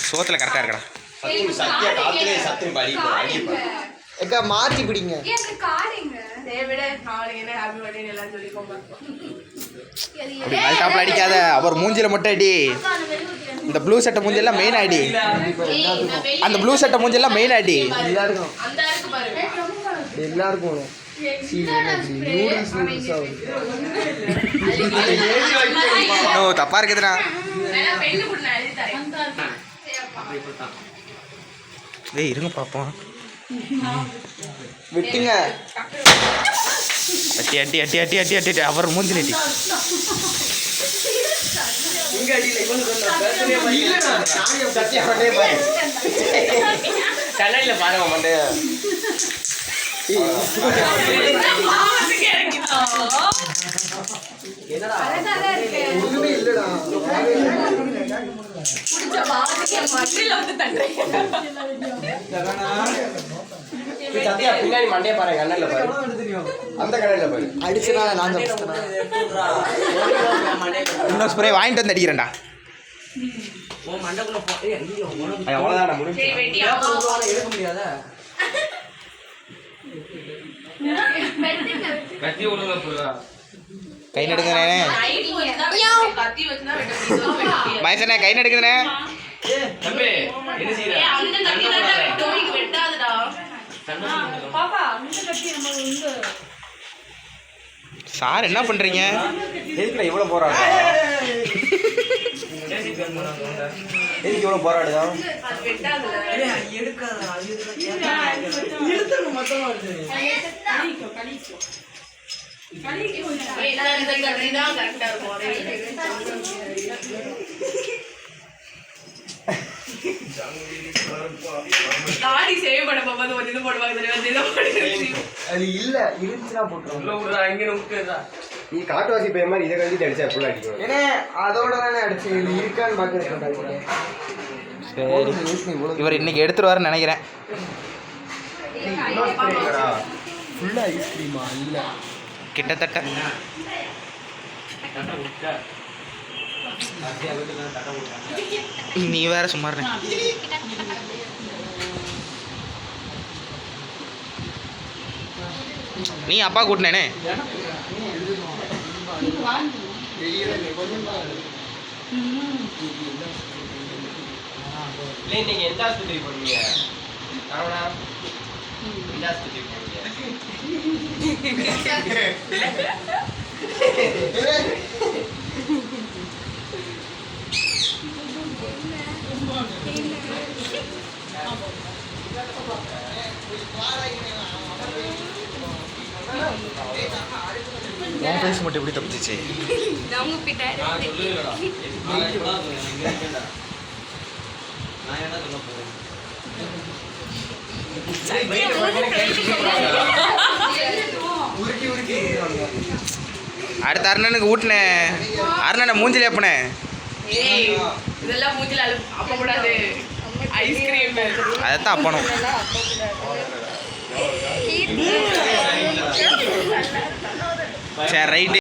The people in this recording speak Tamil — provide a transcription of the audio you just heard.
சோத்துல கரெக்டா இருக்கடா. எக்கா மாத்தி பிடிங்க. டாப்ல அடிக்காத, அவர் மூஞ்சில மட்டும் அடி. இந்த ப்ளூ சட்டை மூஞ்செல்லாம் மெயின் அடி. அந்த ப்ளூ சட்டை மூஞ்செல்லாம் மெயின் அடி. எல்லாருக்கும் தப்பா இருக்குதுண்ணா. ஏய் இருங்க பாப்போம். விட்டுங்க. அட்டி அட்டி அட்டி அட்டி அட்டி அட்டி அவர் மூஞ்சில் அட்டி. கண்ணாடியில பாருங்க மண்டைய. ஒண்ணுமே இல்லடா. பின்னாடி மண்டைய பாருங்க. கண்ணாடியில பாரு. அந்த கண்ணாடியில பாரு. அடிச்சனால நான் இன்னும் ஸ்ப்ரே வாங்கிட்டு வந்து அடிக்கிறேன்டா. அவ்வளவுதான் முடிஞ்சு. கை நடுங்கண்ணே. மயசனே கை நடுக்குதுண்ணே. சார் என்ன பண்றீங்க? எதுக்குடா இவ்வளவு போராடு? எதுக்கு இவ்வளவு போராடுதா? அது இல்ல இருந்துச்சுன்னா போட்டுருவோம். நீ காட்டுவாசி பையன் மாதிரி இதை கழிச்சு அடிச்சா ஃபுல்லா அடிக்கும். ஏன்னா அதோட தானே அடிச்சு இருக்கான்னு பாக்குறேன். இவர் இன்னைக்கு எடுத்துருவாருன்னு நினைக்கிறேன். ஃபுல்லா ஐஸ்கிரீமா இல்ல கிட்டத்தட்ட. நீ வேற சும்மா இருக்க. நீ அப்பா கூட்டினே. நீங்க எந்த ஆஸ்பத்திரி போறீங்க? எந்த ஆஸ்பத்திரி போறீங்க? உன் பேச மட்டும் எப்படி தப்பிச்சு? அடுத்த அருணனுக்கு ஊட்டினேன். அருணனை மூஞ்சில எப்பனே. அதைத்தான் அப்பனும். சரி ரைட்டு.